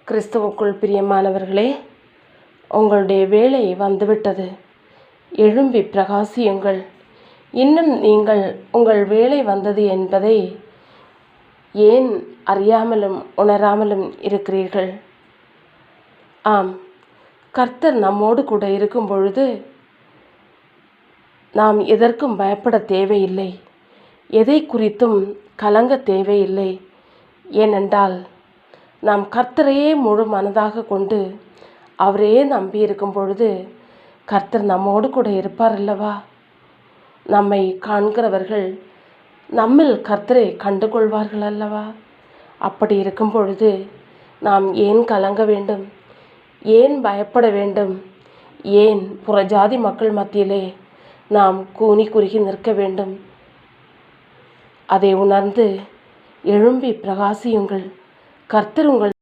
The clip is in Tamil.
கிறிஸ்துவுக்குள் பிரியமானவர்களே, உங்களுடைய வேலை வந்துவிட்டது. எழும்பி பிரகாசியுங்கள். இன்னும் நீங்கள் உங்கள் வேலை வந்தது என்பதை ஏன் அறியாமலும் உணராமலும் இருக்கிறீர்கள்? ஆம், கர்த்தர் நம்மோடு கூட இருக்கும் பொழுது நாம் எதற்கும் பயப்பட தேவையில்லை. எதை குறித்தும் கலங்க தேவையில்லை. ஏனென்றால் நாம் கர்த்தரையே முழு மனதாக கொண்டு அவரையே நம்பியிருக்கும் பொழுது கர்த்தர் நம்மோடு கூட இருப்பார் அல்லவா? நம்மை காண்கிறவர்கள் நம்மில் கர்த்தரை கண்டு கொள்வார்கள் அல்லவா? அப்படி இருக்கும் பொழுது நாம் ஏன் கலங்க வேண்டும்? ஏன் பயப்பட வேண்டும்? ஏன் புறஜாதி மக்கள் மத்தியிலே நாம் கூனி குறுகி நிற்க வேண்டும்? அதை உணர்ந்து எழும்பி பிரகாசியுங்கள். கர்த்தர் உங்கள்